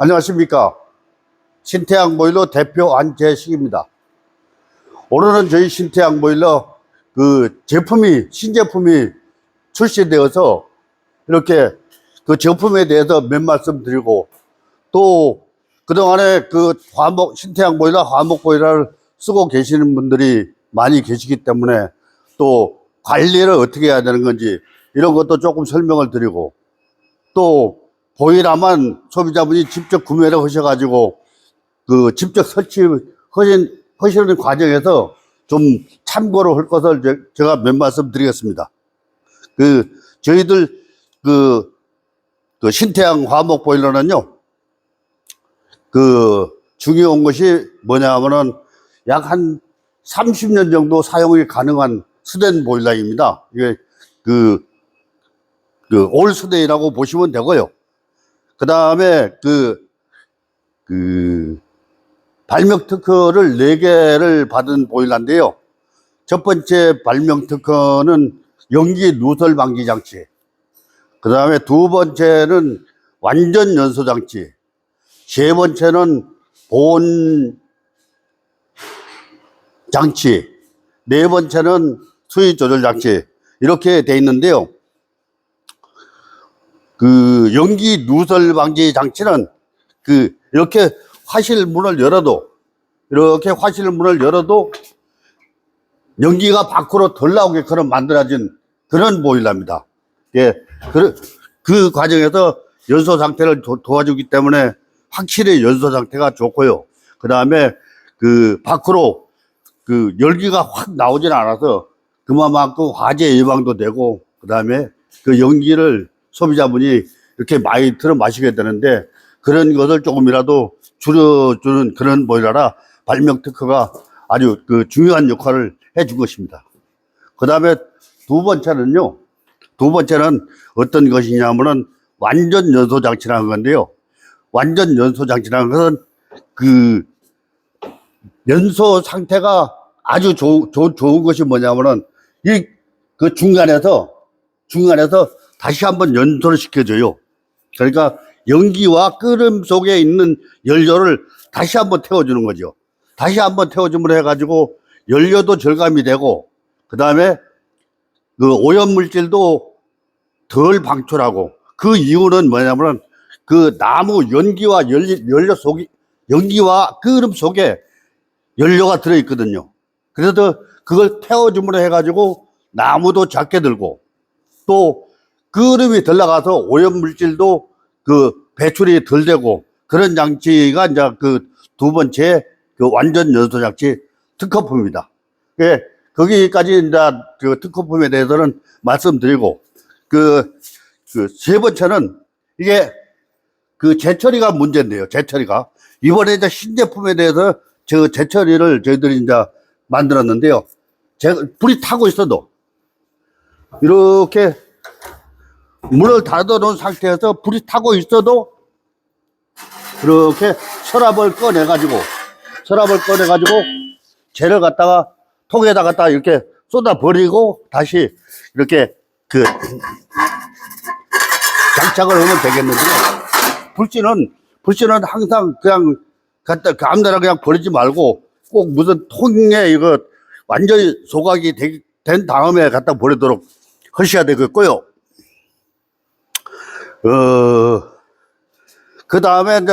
안녕하십니까. 신태양 보일러 대표 안재식입니다. 오늘은 저희 신태양 보일러 신제품이 출시되어서 이렇게 그 제품에 대해서 몇 말씀 드리고, 또 그동안에 신태양 보일러, 화목 보일러를 쓰고 계시는 분들이 많이 계시기 때문에 또 관리를 어떻게 해야 되는 건지 이런 것도 조금 설명을 드리고, 또 보일러만 소비자분이 직접 구매를 하셔가지고 직접 설치하시는 과정에서 좀 참고를 할 것을 제가 몇 말씀 드리겠습니다. 저희들 신태양 화목 보일러는요, 중요한 것이 뭐냐면은 약 한 30년 정도 사용이 가능한 스댄 보일러입니다. 이게 올 스댄이라고 보시면 되고요. 그 다음에 발명 특허를 4개를 받은 보일러인데요. 첫 번째 발명 특허는 연기 누설 방지 장치. 그 다음에 두 번째는 완전 연소 장치. 세 번째는 보온 장치. 네 번째는 수위 조절 장치. 이렇게 돼 있는데요. 연기 누설 방지 장치는 이렇게 화실문을 열어도 연기가 밖으로 덜 나오게끔 만들어진 그런 보일러입니다. 예. 그 과정에서 연소 상태를 도와주기 때문에 확실히 연소 상태가 좋고요. 그 다음에 밖으로 열기가 확 나오진 않아서 그만큼 화재 예방도 되고, 그 다음에 연기를 소비자분이 이렇게 많이 들어 마시게 되는데, 그런 것을 조금이라도 줄여주는 그런 보일러라 발명 특허가 아주 중요한 역할을 해준 것입니다. 그 다음에 두 번째는 어떤 것이냐면은 완전 연소 장치라는 건데요. 완전 연소 장치라는 것은 연소 상태가 아주 좋은 것이 뭐냐면은 중간에서 다시 한번 연소를 시켜줘요. 그러니까 연기와 끓음 속에 있는 연료를 다시 한번 태워주는 거죠. 다시 한번 태워줌으로 해가지고 연료도 절감이 되고, 그 다음에 오염물질도 덜 방출하고, 그 이유는 뭐냐면은 나무 연기와 연기와 끓음 속에 연료가 들어있거든요. 그래서 그걸 태워줌으로 해가지고 나무도 작게 들고, 또 끓음이 덜 나가서 오염물질도 배출이 덜 되고, 그런 장치가 이제 두 번째 완전 연소 장치 특허품입니다. 예, 거기까지 이제 특허품에 대해서는 말씀드리고, 세 번째는 이게 재처리가 문제인데요. 재처리가 이번에 이제 신제품에 대해서 재처리를 저희들이 이제 만들었는데요. 불이 타고 있어도 이렇게 문을 닫아 놓은 상태에서 불이 타고 있어도 이렇게 서랍을 꺼내 가지고 재를 갖다가 통에다 갖다가 이렇게 쏟아 버리고 다시 이렇게 장착을 하면 되겠는데요. 불씨는 항상 그냥 아무데나 그냥 버리지 말고 꼭 무슨 통에 완전히 소각이 된 다음에 갖다 버리도록 하셔야 되겠고요. 그 다음에 이제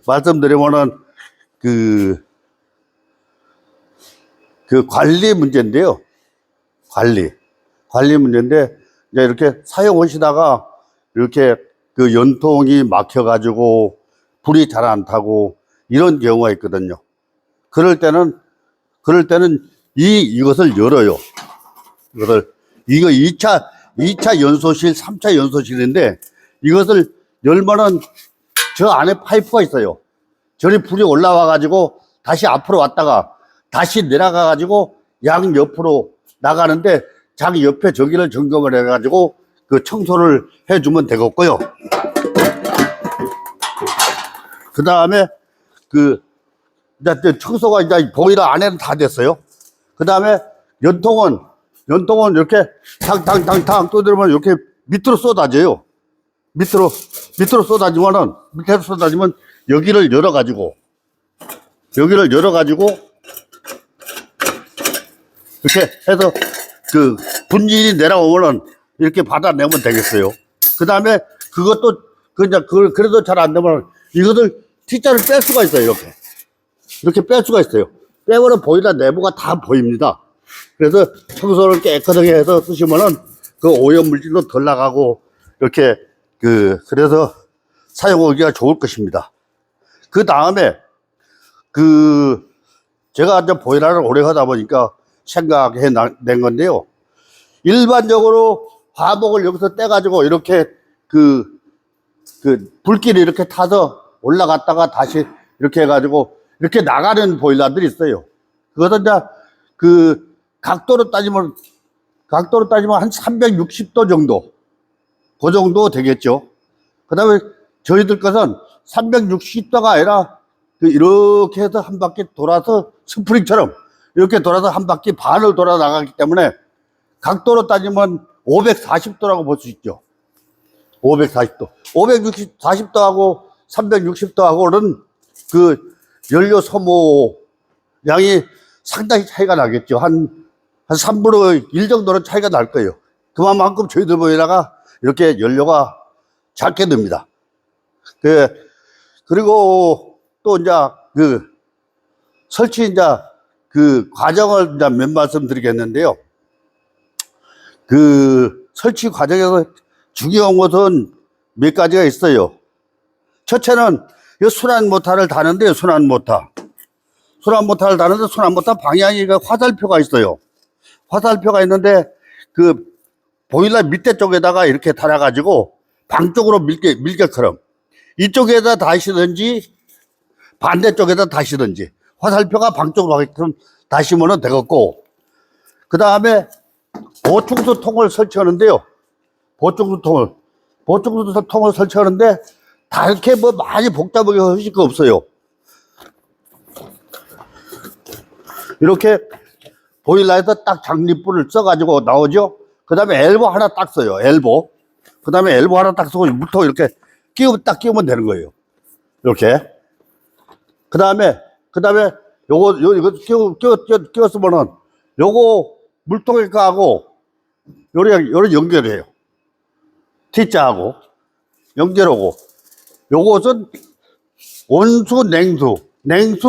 말씀드리면은 관리 문제인데요. 관리 문제인데, 이제 이렇게 사용하시다가 이렇게 연통이 막혀가지고 불이 잘 안 타고 이런 경우가 있거든요. 그럴 때는 이것을 열어요. 이거 2차 연소실, 3차 연소실인데, 이것을 열면은 저 안에 파이프가 있어요. 저리 불이 올라와가지고 다시 앞으로 왔다가 다시 내려가가지고 양 옆으로 나가는데, 자기 옆에 저기를 점검을 해가지고 청소를 해주면 되겠고요. 그 다음에 이제 청소가 이제 보일러 안에는 다 됐어요. 그 다음에 연통은 이렇게 탕탕탕탕 두드리면 이렇게 밑으로 쏟아져요. 밑으로 쏟아지면 여기를 열어가지고 이렇게 해서 그 분진이 내려오면은 이렇게 받아내면 되겠어요. 그 다음에 그것도 그래도 잘 안 되면 이것을 T자를 뺄 수가 있어요. 이렇게 뺄 수가 있어요. 빼면은 보일러 내부가 다 보입니다. 그래서 청소를 깨끗하게 해서 쓰시면은 그 오염 물질도 덜 나가고 이렇게 그래서 사용하기가 좋을 것입니다. 그 다음에 제가 이제 보일러를 오래 하다 보니까 생각해 낸 건데요. 일반적으로 화목을 여기서 떼가지고 이렇게 불길이 이렇게 타서 올라갔다가 다시 이렇게 해가지고 이렇게 나가는 보일러들이 있어요. 그것은 이제 각도로 따지면 한 360도 정도. 그 정도 되겠죠. 그 다음에 저희들 것은 360도가 아니라 이렇게 해서 한 바퀴 돌아서 스프링처럼 이렇게 돌아서 한 바퀴 반을 돌아 나가기 때문에 각도로 따지면 540도라고 볼 수 있죠. 540도. 540도하고 360도하고는 연료 소모 양이 상당히 차이가 나겠죠. 한 3분의 1 정도는 차이가 날 거예요. 그만큼 저희들 보일러가 이렇게 연료가 작게 듭니다. 그리고 또 이제 설치 과정을 이제 몇 말씀 드리겠는데요. 설치 과정에서 중요한 것은 몇 가지가 있어요. 첫째는 이 순환모터를 다는데요. 순환모터를 다는데 순환모터 방향이 화살표가 있어요. 화살표가 있는데 보일러 밑에 쪽에다가 이렇게 달아가지고 방쪽으로 밀게처럼 이쪽에다 다시든지 반대쪽에다 다시든지 화살표가 방쪽으로 가게끔 다시면 되겠고, 그 다음에 보충수통을 설치하는데요. 보충수통을 설치하는데 다 이렇게 많이 복잡하게 하실 거 없어요. 이렇게 보일러에서 딱 장립부를 써가지고 나오죠. 그 다음에 엘보 하나 딱 써요. 그 다음에 엘보 하나 딱 쓰고 물통 이렇게 끼우면 되는 거예요. 이렇게. 그 다음에 이거 끼웠으면은 요거 물통에 까고 요래 연결해요. T자하고 연결하고, 요것은 온수, 냉수,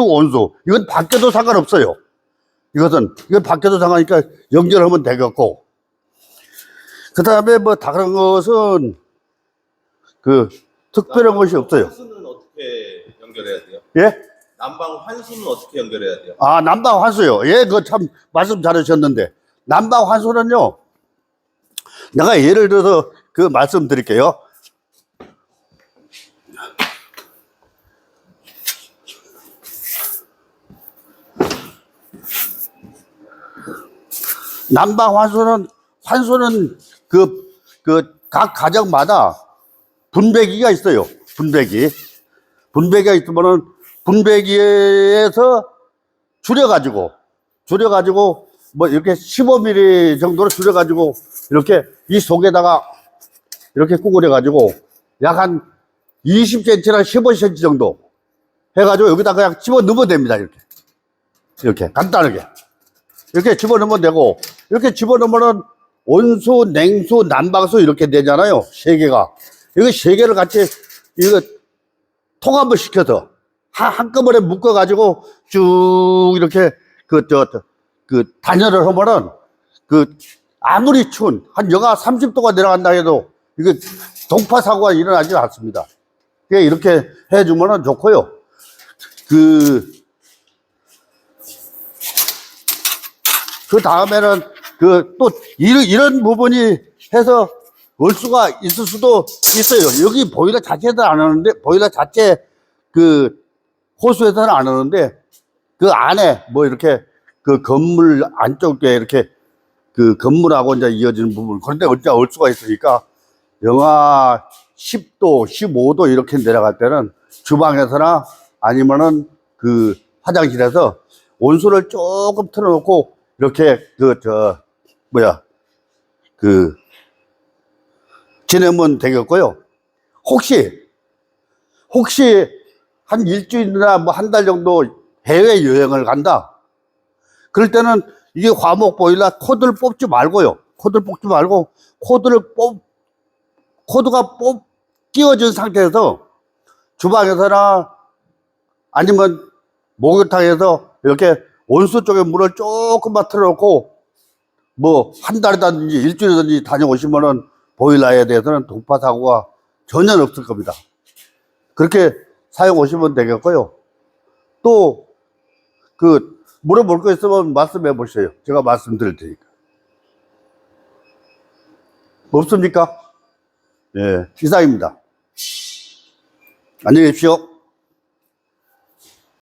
온수. 이건 바뀌어도 상관없어요. 이건 바뀌어도 상관이니까 연결하면 되겠고, 그 다음에 다른 것은 특별한 것이 없어요. 환수는 어떻게 연결해야 돼요? 예? 난방 환수는 어떻게 연결해야 돼요? 아, 난방 환수요. 예, 그거 참 말씀 잘하셨는데, 난방 환수는요, 내가 예를 들어서 말씀드릴게요. 난방 환수는 각 가정마다 분배기가 있어요. 분배기가 있으면은 분배기에서 줄여가지고 이렇게 15mm 정도로 줄여가지고 이렇게 이 속에다가 이렇게 구부려가지고 약 한 20cm나 15cm 정도 해가지고 여기다 그냥 집어넣으면 됩니다. 이렇게 간단하게 이렇게 집어넣으면 되고, 이렇게 집어넣으면은 온수, 냉수, 난방수 이렇게 되잖아요. 세 개가. 이거 세 개를 같이 통합을 시켜서 한꺼번에 묶어가지고 쭉 이렇게 단열을 하면은 아무리 추운 한 영하 30도가 내려간다 해도 이거 동파 사고가 일어나지 않습니다. 이렇게 해주면은 좋고요. 그 다음에는 또 이런 부분이 해서 올 수가 있을 수도 있어요. 여기 보일러 자체에서 안 하는데, 보일러 자체 호수에서는 안 하는데, 안에 이렇게 건물 안쪽에 이렇게 건물하고 이제 이어지는 부분, 그런데 어째 올 수가 있으니까 영하 10도, 15도 이렇게 내려갈 때는 주방에서나 아니면은 화장실에서 온수를 조금 틀어놓고 이렇게 지내면 되겠고요. 혹시 한 일주일이나 뭐 한 달 정도 해외 여행을 간다. 그럴 때는 이게 화목 보일러 코드를 뽑지 말고요. 코드가 끼워진 상태에서 주방에서나 아니면 목욕탕에서 이렇게 온수 쪽에 물을 조금만 틀어놓고 뭐 한 달이든지 일주일이든지 다녀오시면은 보일러에 대해서는 동파 사고가 전혀 없을 겁니다. 그렇게 사용하시면 되겠고요. 또 물어볼 거 있으면 말씀해 보세요. 제가 말씀드릴 테니까. 없습니까? 예, 이상입니다. 안녕히 계십시오.